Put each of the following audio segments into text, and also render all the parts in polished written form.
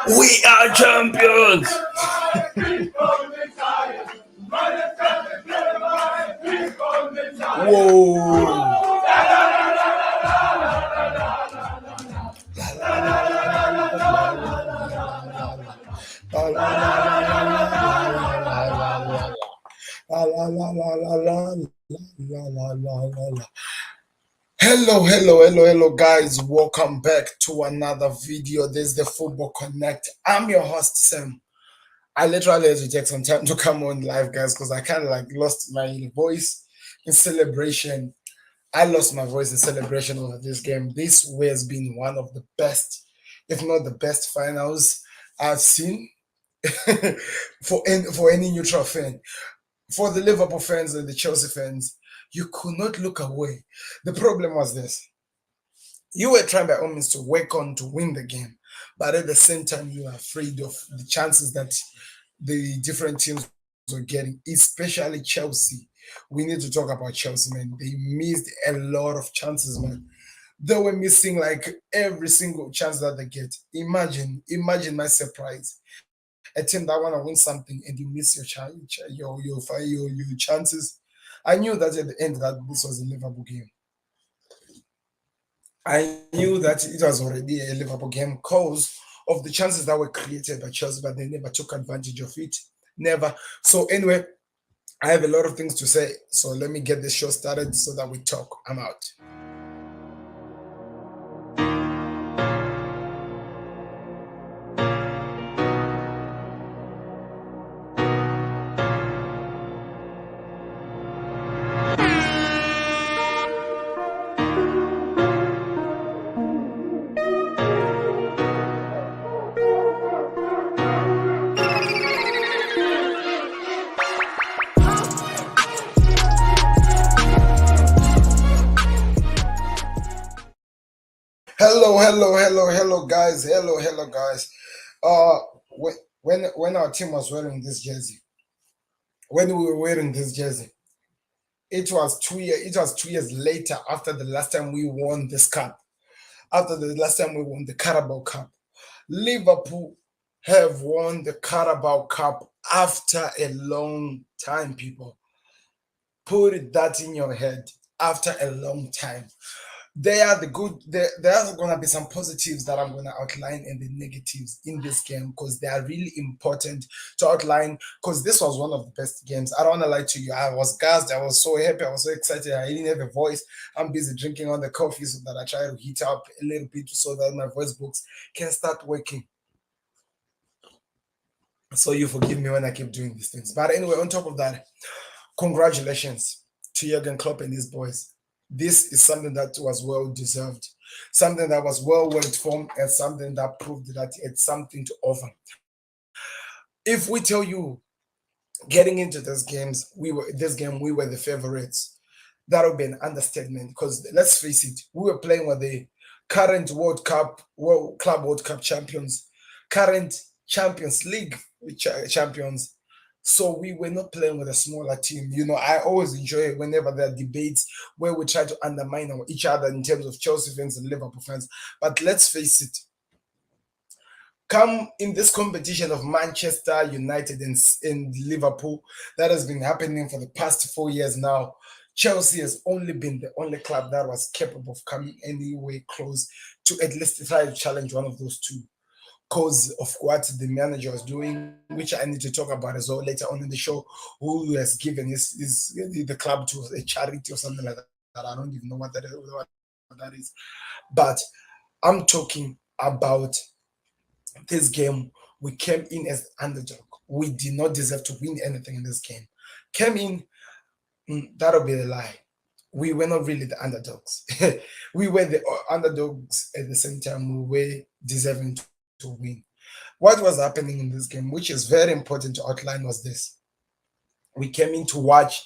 We are champions. Whoa. Hello, guys. Welcome back to another video. This is the Football Connect. I'm your host, Sam. I literally had to take some time to come on live, guys, because I kind of lost my voice in celebration. I lost my voice in celebration over this game. This has been one of the best, if not the best, finals I've seen for any neutral fan. For the Liverpool fans and the Chelsea fans, you could not look away. The problem was this. You were trying by all means to work on to win the game, but at the same time, you are afraid of the chances that the different teams were getting, especially Chelsea. We need to talk about Chelsea, man. They missed a lot of chances, man. They were missing every single chance that they get. Imagine my surprise. A team that want to win something and you miss your chances. I knew that at the end that this was a Liverpool game. I knew that it was already a Liverpool game because of the chances that were created by Chelsea, but they never took advantage of it. Never. So anyway, I have a lot of things to say. So let me get this show started so that we talk. I'm out. Hello, guys. Hello, guys. When our team was wearing this jersey, when we were wearing this jersey, it was 2 years. It was 2 years later after the last time we won this cup. After the last time we won the CARABAO Cup, Liverpool have won the CARABAO Cup after a long time. People, put that in your head. After a long time. There are going to be some positives that I'm going to outline and the negatives in this game because they are really important to outline because this was one of the best games. I don't want to lie to you. I was gassed. I was so happy. I was so excited. I didn't have a voice. I'm busy drinking on the coffee so that I try to heat up a little bit so that my voice box can start working. So you forgive me when I keep doing these things. But anyway, on top of that, congratulations to Jurgen Klopp and his boys. This is something that was well deserved, something that was well worked for, and something that proved that it's something to offer. If we tell you, getting into this game, we were the favorites, that would be an understatement. Because let's face it, we were playing with the current Club World Cup champions, current Champions League champions. So we were not playing with a smaller team. I always enjoy it whenever there are debates where we try to undermine each other in terms of Chelsea fans and Liverpool fans. But let's face it, Come in this competition of Manchester United and Liverpool that has been happening for the past 4 years now. Chelsea has only been the only club that was capable of coming anywhere close to at least try to challenge one of those two because of what the manager was doing, which I need to talk about as well later on in the show, who has given the club to a charity or something like that. I don't even know what that is. But I'm talking about this game. We came in as underdog. We did not deserve to win anything in this game. Came in, that'll be a lie. We were not really the underdogs. We were the underdogs at the same time. We were deserving to win. What was happening in this game, which is very important to outline, was this. We came in to watch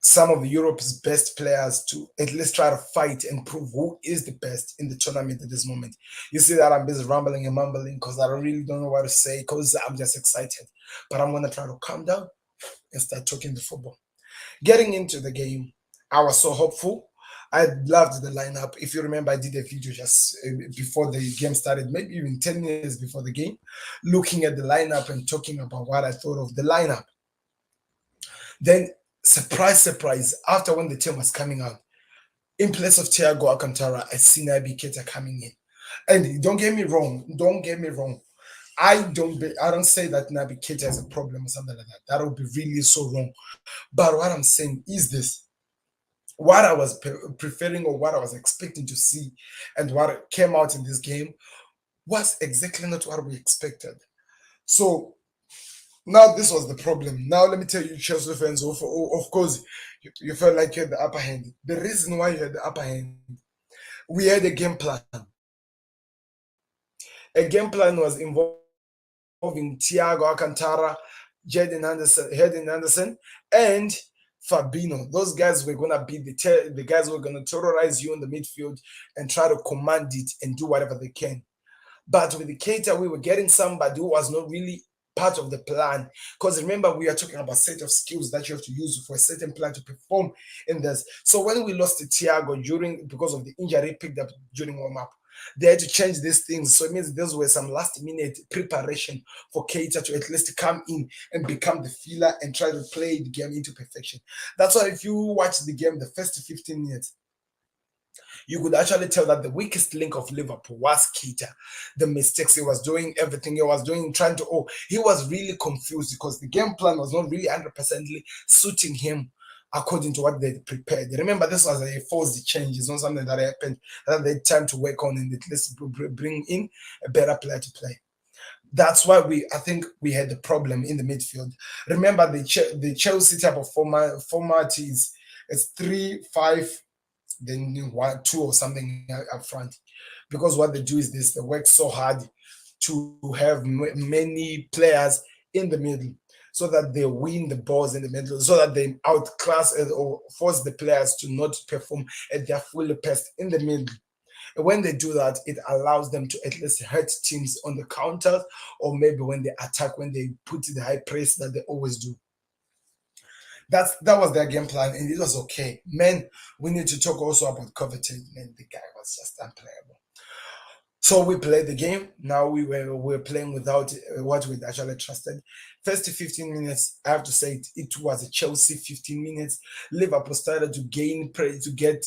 some of Europe's best players to at least try to fight and prove who is the best in the tournament at this moment. You see that I'm busy rambling and mumbling because I really don't know what to say because I'm just excited. But I'm going to try to calm down and start talking the football. Getting into the game, I was so hopeful. I loved the lineup. If you remember, I did a video just before the game started, maybe even 10 minutes before the game, looking at the lineup and talking about what I thought of the lineup. Then, surprise, surprise, after when the team was coming out, in place of Thiago Alcantara, I see Naby Keita coming in. And don't get me wrong, don't get me wrong. I don't say that Naby Keita has a problem or something like that. That would be really so wrong. But what I'm saying is this: what I was preferring or what I was expecting to see, and what came out in this game was exactly not what we expected. So now this was the problem. Now let me tell you, Chelsea fans, of course, you felt like you had the upper hand. The reason why you had the upper hand, we had a game plan. A game plan was involving Thiago Alcantara, Hayden Anderson, and Fabinho. Those guys were gonna be the guys who were gonna terrorize you in the midfield and try to command it and do whatever they can. But with the Keita, we were getting somebody who was not really part of the plan. Because remember, we are talking about a set of skills that you have to use for a certain plan to perform in this. So when we lost to Thiago because of the injury picked up during warm-up, they had to change these things. So it means those were some last-minute preparation for Keita to at least come in and become the filler and try to play the game into perfection. That's why if you watch the game, the first 15 minutes, you could actually tell that the weakest link of Liverpool was Keita. The mistakes he was doing, everything he was doing, he was really confused because the game plan was not really 100% suiting him according to what they prepared. Remember, this was a forced change. It's not something that happened that they had time to work on and at least bring in a better player to play. That's why I think we had the problem in the midfield. Remember, the Chelsea type of format is it's 3-5, then 1-2 or something up front. Because what they do is this: they work so hard to have many players in the middle so that they win the balls in the middle, so that they outclass or force the players to not perform at their full best in the middle. And when they do that, it allows them to at least hurt teams on the counters, or maybe when they attack, when they put the high press that they always do. That was their game plan, and it was okay. Man, we need to talk also about Covington. Man, the guy was just unplayable. So we played the game. Now we're playing without what we actually trusted. First 15 minutes, I have to say it was a Chelsea 15 minutes. Liverpool started to gain prey, to get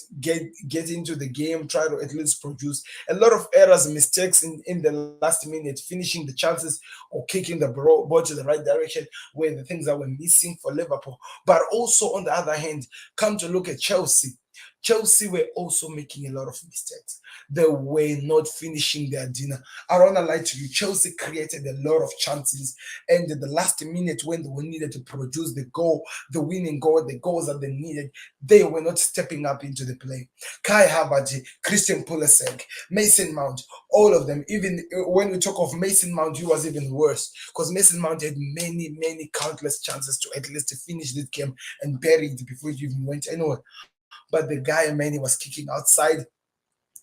into the game, try to at least produce a lot of errors and mistakes in the last minute, finishing the chances or kicking the ball to the right direction were the things that were missing for Liverpool. But also on the other hand, come to look at Chelsea. Chelsea were also making a lot of mistakes. They were not finishing their dinner. I don't want to lie to you. Chelsea created a lot of chances, and at the last minute when they were needed to produce the goal, the winning goal, the goals that they needed, they were not stepping up into the play. Kai Havertz, Christian Pulisic, Mason Mount, all of them. Even when we talk of Mason Mount, he was even worse because Mason Mount had many countless chances to at least finish this game and bury it before it even went anywhere. But the guy Manny was kicking outside.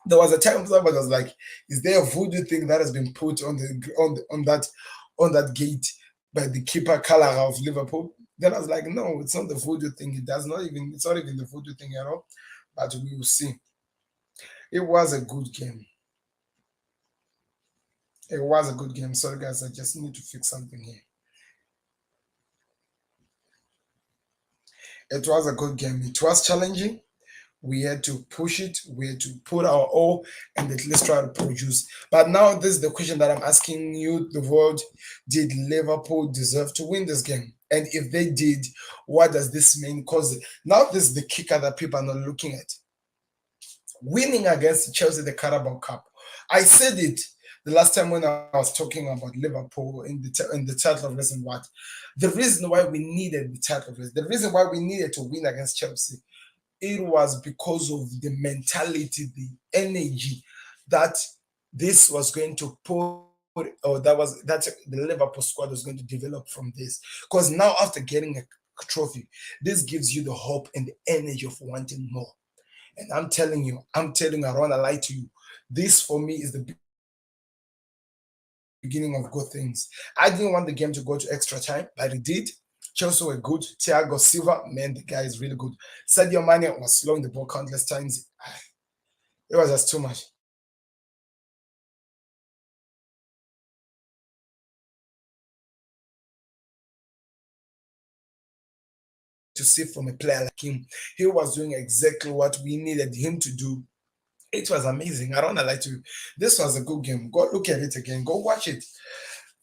There was a time somebody was like, "Is there a voodoo thing that has been put on that gate by the keeper Calaga of Liverpool?" Then I was like, "No, it's not the voodoo thing. It's not even the voodoo thing at all." But we will see. It was a good game. It was a good game. Sorry, guys, I just need to fix something here. It was a good game. It was challenging. We had to push it. We had to put our all and at least try to produce. But now this is the question that I'm asking you, the world: did Liverpool deserve to win this game? And if they did, what does this mean? Because now this is the kicker that people are not looking at. Winning against Chelsea, the Carabao Cup. I said it the last time when I was talking about Liverpool in the title of race and what. The reason why we needed the title of race, the reason why we needed to win against Chelsea, it was because of the mentality, the energy that this was going to put, or that the Liverpool squad was going to develop from this. Because now, after getting a trophy, this gives you the hope and the energy of wanting more. And I'm telling you, I don't want to lie to you. This for me is the beginning of good things. I didn't want the game to go to extra time, but it did. Chelsea were good. Thiago Silva, man, the guy is really good. Sadio Mane was slowing the ball countless times. It was just too much. To see from a player like him, he was doing exactly what we needed him to do. It was amazing. I don't want to lie to you. This was a good game. Go look at it again. Go watch it.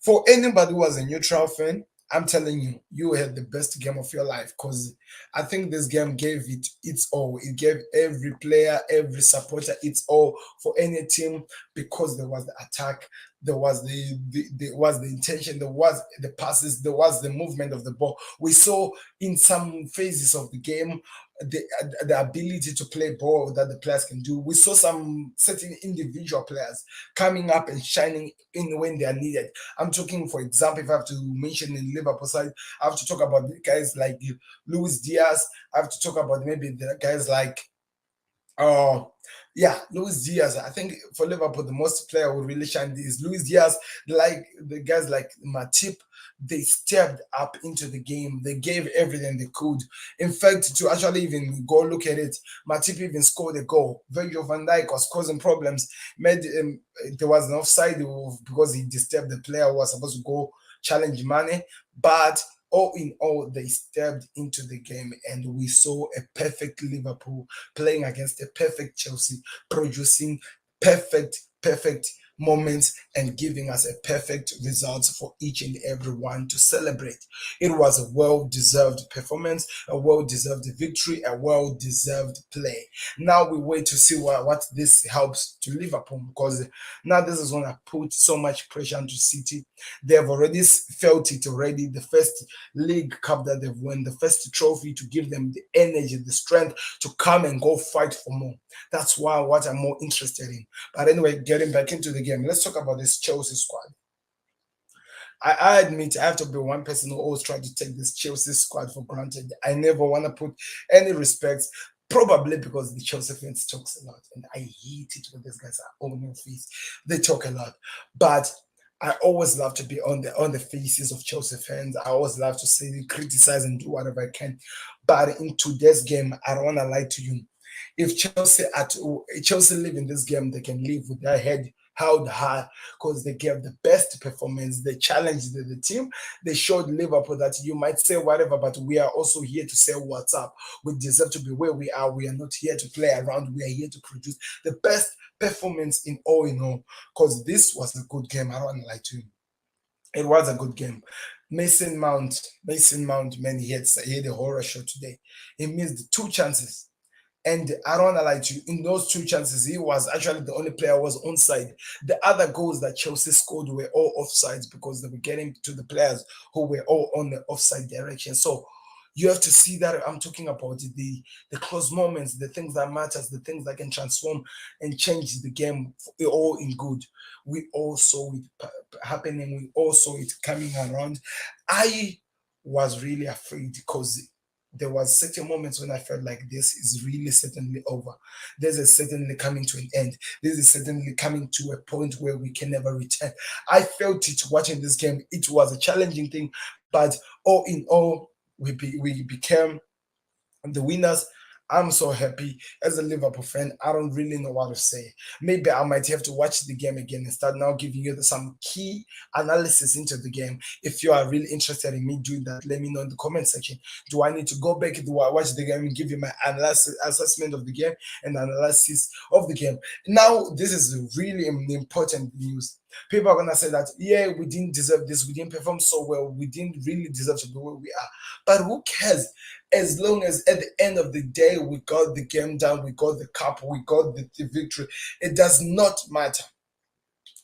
For anybody who was a neutral fan, I'm telling you, you had the best game of your life because I think this game gave it its all. It gave every player, every supporter its all for any team because there was the attack, there was there was the intention, there was the passes, there was the movement of the ball. We saw in some phases of the game the ability to play ball that the players can do. We saw some certain individual players coming up and shining in when they are needed. I'm talking, for example, if I have to mention in Liverpool side, I have to talk about the guys like Luis Diaz. I have to talk about maybe the guys like Oh, yeah, Luis Diaz. I think for Liverpool, the most player who really shined is Luis Diaz. Like the guys like Matip, they stepped up into the game. They gave everything they could. In fact, to actually even go look at it, Matip even scored a goal. Virgil van Dijk was causing problems. Made There was an offside because he disturbed the player who was supposed to go challenge Mane, but all in all, they stepped into the game and we saw a perfect Liverpool playing against a perfect Chelsea, producing perfect moments and giving us a perfect result for each and every one to celebrate. It was a well-deserved performance, a well-deserved victory, a well-deserved play. Now we wait to see what this helps to Liverpool because now this is going to put so much pressure onto City. They have already felt it already. The first League Cup that they've won, the first trophy to give them the energy, the strength to come and go fight for more. That's why what I'm more interested in. But anyway, getting back into the game, let's talk about this Chelsea squad. I admit I have to be one person who always try to take this Chelsea squad for granted. I never want to put any respect, probably because the Chelsea fans talks a lot, and I hate it when these guys are on your face. They talk a lot, but I always love to be on the faces of Chelsea fans. I always love to say, criticize, and do whatever I can. But in today's game, I don't want to lie to you. If Chelsea live in this game, they can live with their head held high because they gave the best performance. They challenged the team. They showed Liverpool that you might say whatever, but we are also here to say what's up. We deserve to be where we are. We are not here to play around. We are here to produce the best performance in all. Because this was a good game. I don't want to lie to you. It was a good game. Mason Mount, man, he had a horror show today. He missed two chances. And I don't wanna lie to you, in those two chances, he was actually the only player who was onside. The other goals that Chelsea scored were all offsides because they were getting to the players who were all on the offside direction. So you have to see that I'm talking about the close moments, the things that matters, the things that can transform and change the game all in good. We all saw it happening. We all saw it coming around. I was really afraid because there was certain moments when I felt like this is really certainly over. This is certainly coming to an end. This is certainly coming to a point where we can never return. I felt it watching this game. It was a challenging thing, but all in all, we became the winners. I'm so happy as a Liverpool fan. I don't really know what to say. Maybe I might have to watch the game again and start now giving you some key analysis into the game. If you are really interested in me doing that, let me know in the comment section. Do I need to go back and watch the game and give you my analysis, assessment of the game and analysis of the game? Now, this is really important news. People are gonna say that, yeah, we didn't deserve this, we didn't perform so well, we didn't really deserve to be where we are. But who cares? As long as at the end of the day we got the game done, we got the cup, we got the victory, it does not matter.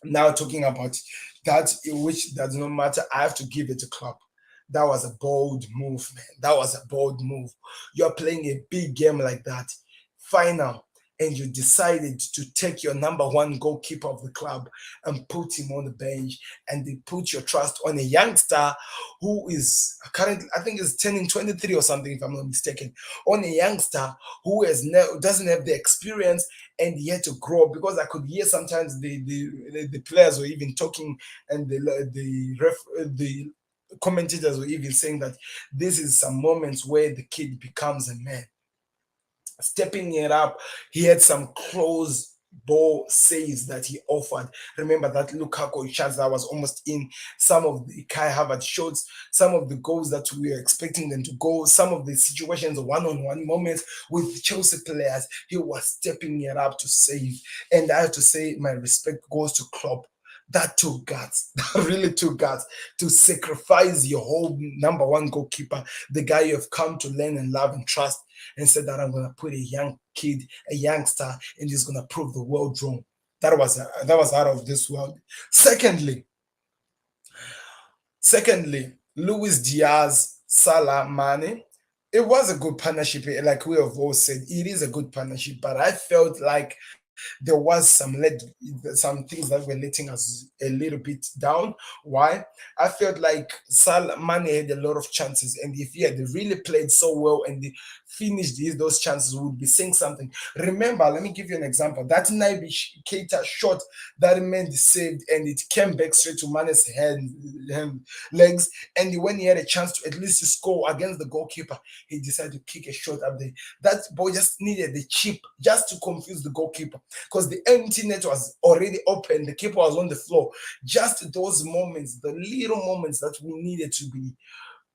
Now talking about that, which does not matter, I have to give it to Klopp. That was a bold move, man. That was a bold move. You're playing a big game like that, final, and you decided to take your number one goalkeeper of the club and put him on the bench, and they put your trust on a youngster who is currently, I think, is turning 23 or something, if I'm not mistaken, on a youngster who doesn't have the experience and yet to grow. Because I could hear sometimes the players were even talking, and the commentators were even saying that this is some moments where the kid becomes a man, stepping it up. He had some close ball saves that he offered. Remember that Lukaku chance that was almost in, some of the Kai Havertz shots, some of the goals that we were expecting them to go, some of the situations, one-on-one moments with Chelsea players, he was stepping it up to save. And I have to say, my respect goes to Klopp. That took guts, that really took guts to sacrifice your whole number one goalkeeper, the guy you have come to learn and love and trust, and said that I'm going to put a young kid, a youngster, and he's going to prove the world wrong. That was out of this world. Secondly, Luis Diaz, Salah, Mane. It was a good partnership, like we have all said. It is a good partnership, but I felt like there was some things that were letting us a little bit down. Why? I felt like Salah Mane had a lot of chances, and if he had really played so well and finished those chances, we would be saying something. Remember, let me give you an example. That Naby Keita shot that man saved, and it came back straight to Mane's legs. And when he had a chance to at least score against the goalkeeper, he decided to kick a shot up there. That boy just needed the chip just to confuse the goalkeeper, because the empty net was already open. The keeper was on the floor. Just those moments, the little moments that we needed to be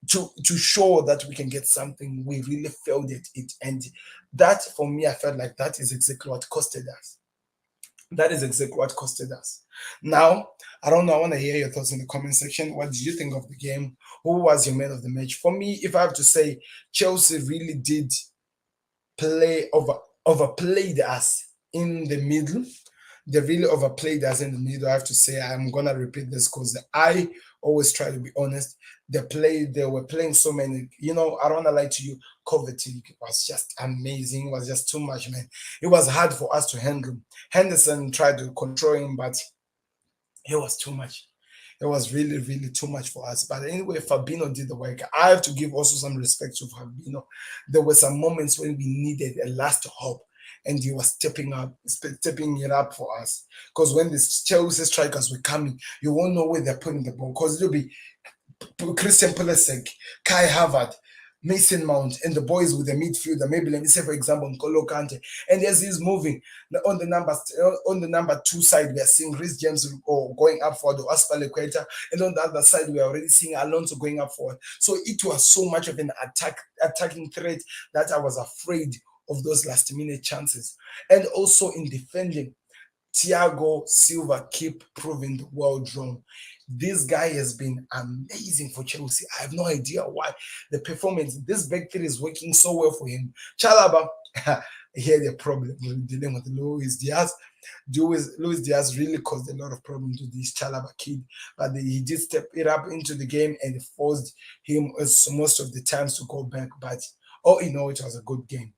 to show that we can get something, we really failed at it. And that, for me, I felt like that is exactly what costed us. That is exactly what costed us. Now, I don't know. I want to hear your thoughts in the comment section. What did you think of the game? Who was your man of the match? For me, if I have to say, Chelsea really did overplayed us in the middle. They really overplayed us in the middle. I have to say, I'm gonna repeat this because I always try to be honest. They were playing so many, I don't wanna lie to you. Kovacic was just amazing. It was just too much, man. It was hard for us to handle. Henderson tried to control him, but it was too much. It was really, really too much for us. But anyway, Fabinho did the work. I have to give also some respect to Fabinho. There were some moments when we needed a last hope, and he was stepping it up for us. Because when the Chelsea strikers were coming, you won't know where they're putting the ball. Because it'll be Christian Pulisic, Kai Havertz, Mason Mount, and the boys with the midfielder. Maybe let me say, for example, N'Golo Kante. And as he's moving on the number two side, we are seeing Rhys James going up forward, or Aspilicueta, and on the other side, we are already seeing Alonso going up forward. So it was so much of an attacking threat that I was afraid of those last minute chances. And also in defending, Thiago Silva keep proving the world wrong. This guy has been amazing for Chelsea. I have no idea why the performance, this back three is working so well for him. Chalaba, he had a problem dealing with Luis Diaz. Luis Diaz really caused a lot of problems to this Chalaba kid, but he did step it up into the game and forced him most of the times to go back. But all in all, it was a good game.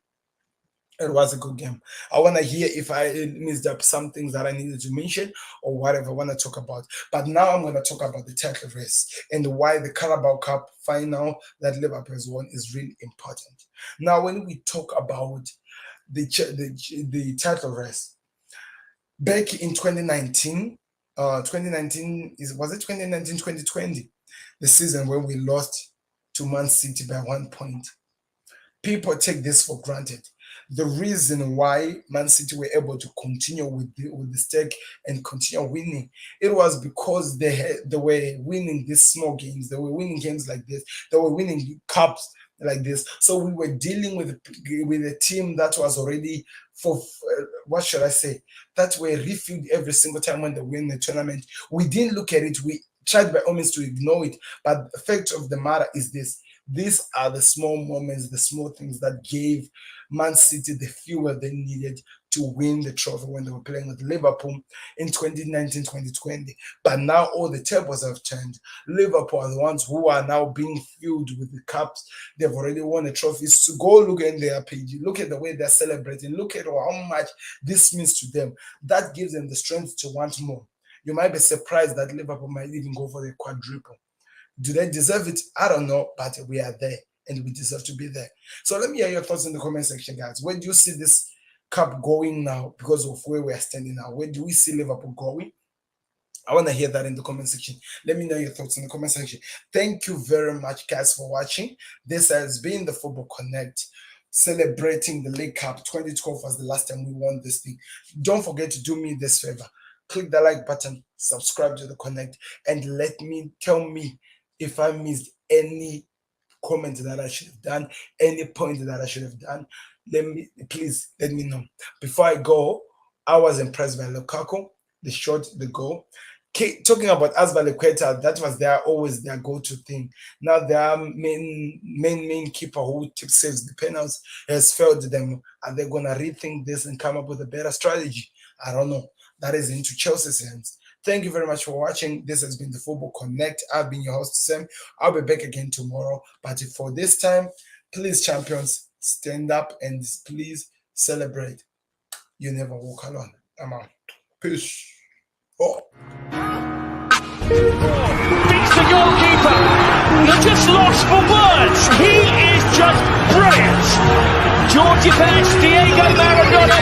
It was a good game. I want to hear if I missed up some things that I needed to mention or whatever I want to talk about. But now I'm going to talk about the title race and why the Carabao Cup final that Liverpool has won is really important. Now, when we talk about the title race, back in 2019, 2019 was it 2019 2020, the season when we lost to Man City by 1 point. People take this for granted. the reason why Man City were able to continue with the stake and continue winning. It was because they were winning these small games. They were winning games like this. They were winning cups like this. So we were dealing with a team that was already what should I say? That were refilled every single time when they win the tournament. We didn't look at it. We tried by all means to ignore it. But the fact of the matter is this: these are the small moments, the small things that gave Man City the fuel they needed to win the trophy when they were playing with Liverpool in 2019-2020. But now all the tables have turned. Liverpool are the ones who are now being filled with the cups. They've already won the trophies. So go look at their page. Look at the way they're celebrating. Look at how much this means to them. That gives them the strength to want more. You might be surprised that Liverpool might even go for the quadruple. Do they deserve it? I don't know, but we are there and we deserve to be there. So let me hear your thoughts in the comment section, guys. Where do you see this cup going now because of where we are standing now? Where do we see Liverpool going? I want to hear that in the comment section. Let me know your thoughts in the comment section. Thank you very much, guys, for watching. This has been the Football Connect, celebrating the League Cup. 2012 was the last time we won this thing. Don't forget to do me this favor. Click the like button, subscribe to the Connect, and tell me if I missed any comment that I should have done, any point that I should have done. Please let me know. Before I go, I was impressed by Lukaku, the shot, the goal. Talking about Azpilicueta, that was always their go-to thing. Now their main keeper who saves the penalties has failed them. Are they gonna rethink this and come up with a better strategy? I don't know. That is into Chelsea's hands. Thank you very much for watching. This has been the Football Connect. I've been your host, Sam. I'll be back again tomorrow. But for this time, please, champions, stand up and please celebrate. You never walk alone. I'm out. Peace. Oh. Beats the goalkeeper. They're just lost for words. He is just brilliant. Georgie Pence, Diego Maradona,